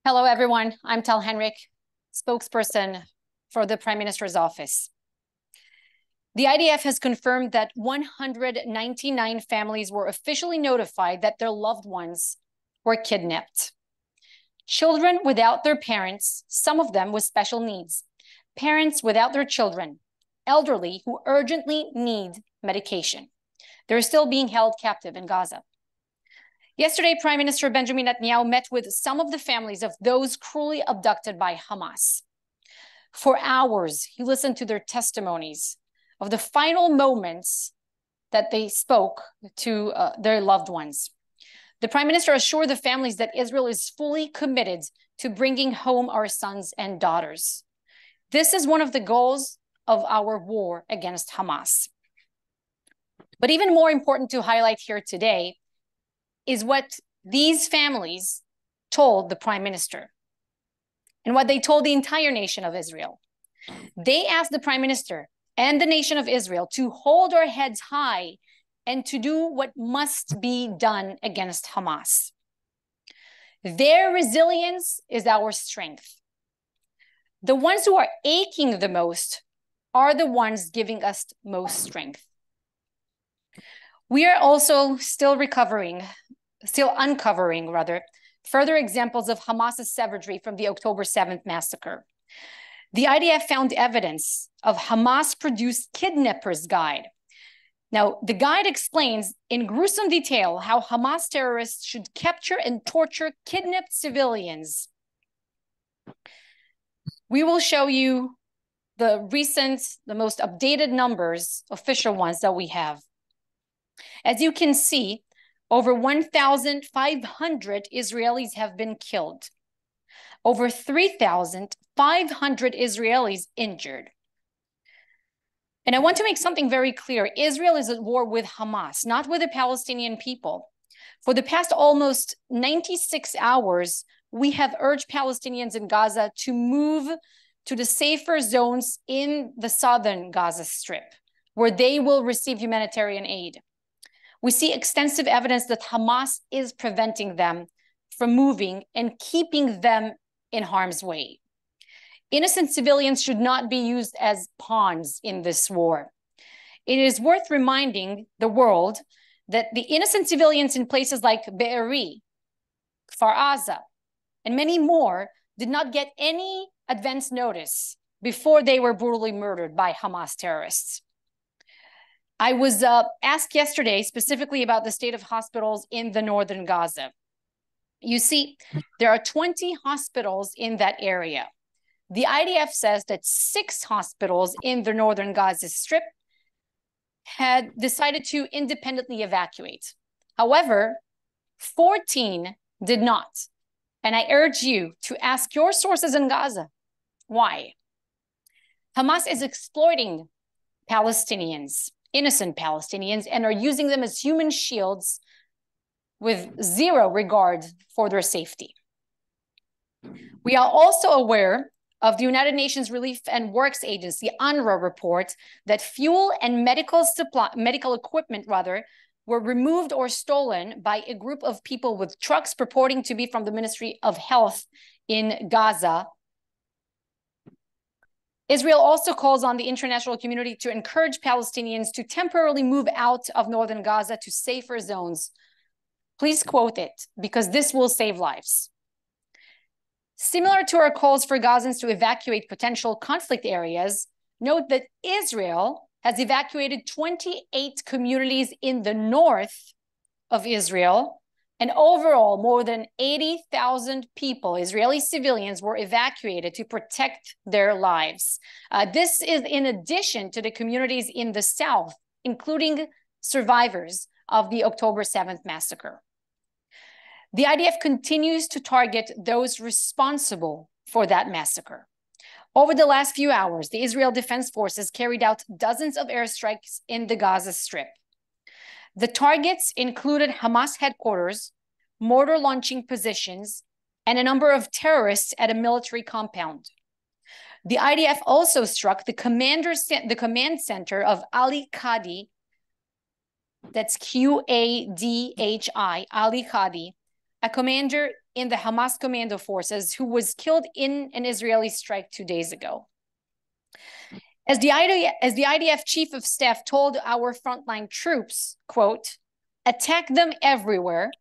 Hello, everyone. I'm Heinrich, spokesperson for the Prime Minister's office. The IDF has confirmed that 199 families were officially notified that their loved ones were kidnapped. Children without their parents, some of them with special needs, parents without their children, elderly who urgently need medication. They're still being held captive in Gaza. Yesterday, Prime Minister Benjamin Netanyahu met with some of the families of those cruelly abducted by Hamas. For hours, he listened to their testimonies of the final moments that they spoke to their loved ones. The Prime Minister assured the families that Israel is fully committed to bringing home our sons and daughters. This is one of the goals of our war against Hamas. But even more important to highlight here today is what these families told the Prime Minister and what they told the entire nation of Israel. They asked the Prime Minister and the nation of Israel to hold our heads high and to do what must be done against Hamas. Their resilience is our strength. The ones who are aching the most are the ones giving us most strength. We are also still uncovering further examples of Hamas's savagery from the October 7th massacre. The IDF found evidence of Hamas-produced kidnappers' guide. Now, the guide explains in gruesome detail how Hamas terrorists should capture and torture kidnapped civilians. We will show you the most updated numbers, official ones that we have. As you can see, Over 1,500 Israelis have been killed. Over 3,500 Israelis injured. And I want to make something very clear. Israel is at war with Hamas, not with the Palestinian people. For the past almost 96 hours, we have urged Palestinians in Gaza to move to the safer zones in the southern Gaza Strip, where they will receive humanitarian aid. We see extensive evidence that Hamas is preventing them from moving and keeping them in harm's way. Innocent civilians should not be used as pawns in this war. It is worth reminding the world that the innocent civilians in places like Be'eri, Kfar Aza, and many more did not get any advance notice before they were brutally murdered by Hamas terrorists. I was asked yesterday specifically about the state of hospitals in the northern Gaza. You see, there are 20 hospitals in that area. The IDF says that 6 hospitals in the northern Gaza Strip had decided to independently evacuate. However, 14 did not. And I urge you to ask your sources in Gaza, why? Hamas is exploiting Palestinians, innocent Palestinians, and are using them as human shields with zero regard for their safety. We are also aware of the United Nations Relief and Works Agency, UNRWA, report that fuel and medical equipment were removed or stolen by a group of people with trucks purporting to be from the Ministry of Health in Gaza. Israel also calls on the international community to encourage Palestinians to temporarily move out of northern Gaza to safer zones. Please quote it, because this will save lives. Similar to our calls for Gazans to evacuate potential conflict areas, note that Israel has evacuated 28 communities in the north of Israel, and overall, more than 80,000 people, Israeli civilians, were evacuated to protect their lives. This is in addition to the communities in the south, including survivors of the October 7th massacre. The IDF continues to target those responsible for that massacre. Over the last few hours, the Israel Defense Forces carried out dozens of airstrikes in the Gaza Strip. The targets included Hamas headquarters, mortar launching positions, and a number of terrorists at a military compound. The IDF also struck the command center of Ali Qadi, that's Qadhi, Ali Qadi, a commander in the Hamas commando forces who was killed in an Israeli strike 2 days ago. As the IDF chief of staff told our frontline troops, quote, attack them everywhere,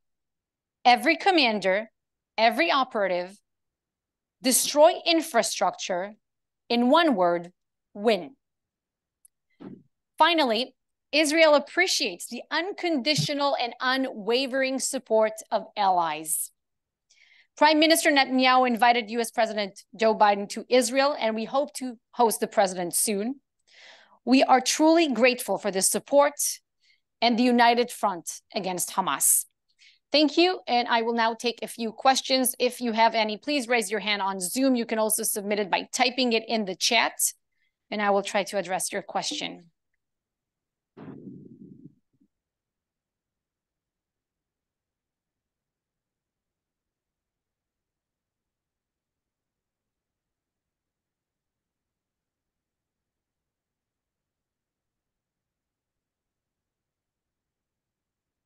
every commander, every operative, destroy infrastructure, in one word, win. Finally, Israel appreciates the unconditional and unwavering support of allies. Prime Minister Netanyahu invited US President Joe Biden to Israel, and we hope to host the president soon. We are truly grateful for this support and the united front against Hamas. Thank you, and I will now take a few questions. If you have any, please raise your hand on Zoom. You can also submit it by typing it in the chat, and I will try to address your question.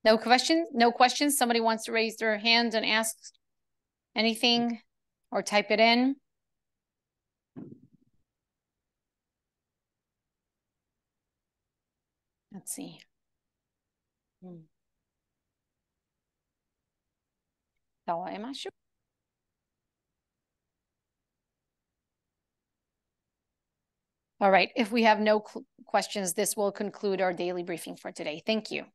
No questions? No questions? Somebody wants to raise their hand and ask anything or type it in? Let's see. All right. If we have no questions, this will conclude our daily briefing for today. Thank you.